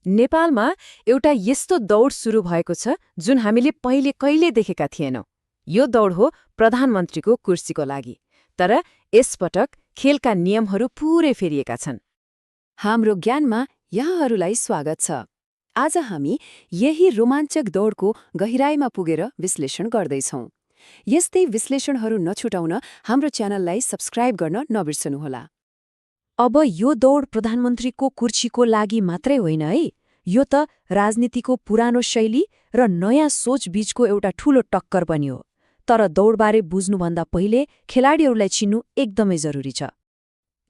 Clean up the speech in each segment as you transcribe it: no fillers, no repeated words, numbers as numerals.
नेपालमा एउटा यस्तो दौड सुरु भएको छ जुन हामीले पहिले कहिले देखेका थिएनौं। यो दौड हो प्रधानमन्त्रीको कुर्सीको लागि। तर यसपटक खेलका नियमहरू पूरै फेरिएका छन्। हाम्रो ज्ञानमा यहाँहरूलाई स्वागत छ। आज हामी यही रोमाञ्चक दौडको गहिराईमा पुगेर विश्लेषण गर्दैछौँ। यस्तै विश्लेषणहरू नछुटाउन हाम्रो च्यानललाई सब्स्क्राइब गर्न नबिर्सनुहोला। अब यो दौड प्रधानमन्त्रीको कुर्सीको लागि मात्रै होइन है, यो त राजनीतिको पुरानो शैली र नयाँ सोच बीचको एउटा ठूलो टक्कर पनि हो। तर दौडबारे बुझ्नुभन्दा पहिले खेलाडीहरूलाई चिन्नु एकदमै जरुरी छ।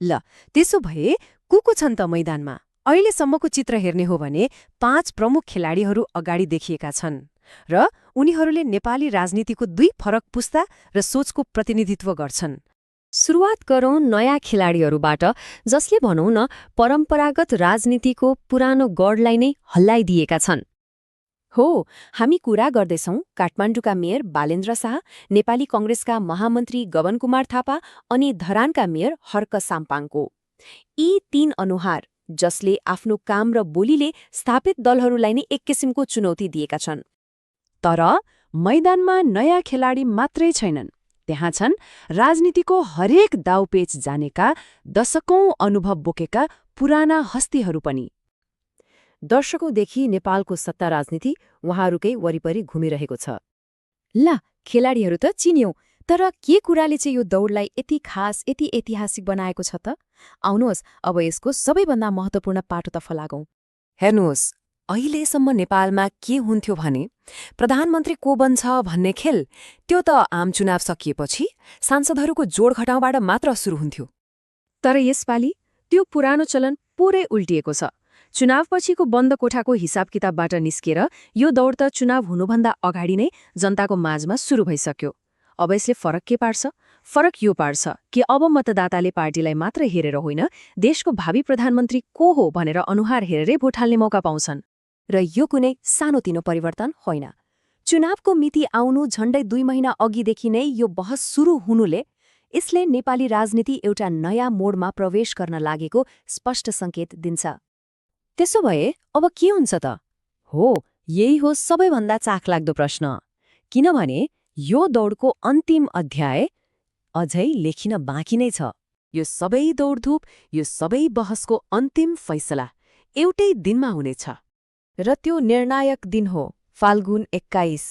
ल, त्यसो भए को छन् त मैदानमा? अहिलेसम्मको चित्र हेर्ने हो भने 5 प्रमुख खेलाडीहरू अगाडि देखिएका छन् र उनीहरूले नेपाली राजनीतिको 2 फरक पुस्ता र सोचको प्रतिनिधित्व गर्छन्। सुरुवात गरौँ नयाँ खेलाडीहरूबाट, जसले भनौँ न परम्परागत राजनीतिको पुरानो गढलाई नै हल्लाइदिएका छन्। हो, हामी कुरा गर्दैछौँ काठमाडौँका मेयर बालेन्द्र शाह, नेपाली कङ्ग्रेसका महामन्त्री गगन कुमार थापा अनि धरानका मेयर हर्क साम्पाङको। यी 3 अनुहार जसले आफ्नो काम र बोलीले स्थापित दलहरूलाई नै एक किसिमको चुनौती दिएका छन्। तर मैदानमा नयाँ खेलाडी मात्रै छैनन्, त्यहाँ छन् राजनीतिको हरेक दाउपेच जानेका, दशकौं अनुभव बोकेका पुराना हस्तीहरू पनि। दर्शकौंदेखि नेपालको सत्ता राजनीति उहाँहरूकै वरिपरि घुमिरहेको छ। ल, खेलाडीहरू त चिन्यौं, तर के कुराले चाहिँ यो दौडलाई यति खास, यति ऐतिहासिक बनाएको छ त? आउनुहोस्, अब यसको सबैभन्दा महत्त्वपूर्ण पाटोतर्फ लागौं। हेर्नुहोस्, अहिलेसम्म नेपालमा के हुन्थ्यो भने प्रधानमन्त्री को बन्छ भन्ने खेल त्यो त आम चुनाव सकिएपछि सांसदहरूको जोड घटाउबाट मात्र सुरु हुन्थ्यो। तर यसपालि त्यो पुरानो चलन पुरै उल्टिएको छ। चुनावपछिको बन्द कोठाको हिसाब किताबबाट निस्केर यो दौड त चुनाव हुनुभन्दा अगाडि नै जनताको माझमा सुरु भइसक्यो। अब यसले फरक के पार्छ? फरक यो पार्छ कि अब मतदाताले पार्टीलाई मात्र हेरेर होइन, देशको भावी प्रधानमन्त्री को हो भनेर अनुहार हेरेरै भोट हाल्ने मौका पाउँछन्। र यो कुनै सानोतिनो परिवर्तन होइन। चुनावको मिति आउनु झण्डै 2 महिना अघिदेखि नै यो बहस सुरु हुनुले यसले नेपाली राजनीति एउटा नयाँ मोडमा प्रवेश गर्न लागेको स्पष्ट सङ्केत दिन्छ। त्यसो भए अब के हुन्छ त? हो, यही हो सबैभन्दा चाखलाग्दो प्रश्न। किनभने यो दौडको अन्तिम अध्याय अझै लेखिन बाँकी नै छ। यो सबै दौडधुप, यो सबै बहसको अन्तिम फैसला एउटै दिनमा हुनेछ। र त्यो निर्णायक दिन हो फाल्गुन 21।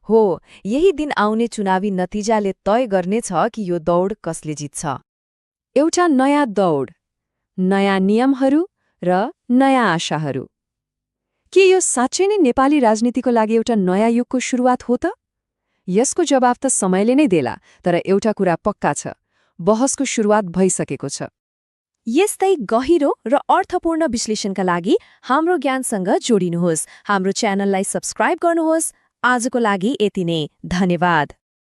हो, यही दिन आउने चुनावी नतिजाले तय गर्नेछ कि यो दौड कसले जित्छ। एउटा नयाँ दौड, नयाँ नियमहरू र नयाँ आशाहरू। के यो साँच्चै नै नेपाली राजनीतिको लागि एउटा नयाँ युगको सुरुवात हो त? यसको जवाफ त समयले नै देला, तर एउटा कुरा पक्का छ, बहसको सुरुवात भइसकेको छ। यस्तै गहिरो र अर्थपूर्ण विश्लेषणका लागि हाम्रो ज्ञानसँग जोडिनुहोस्। हाम्रो च्यानललाई सब्स्क्राइब गर्नुहोस्। आजको लागि यति नै, धन्यवाद।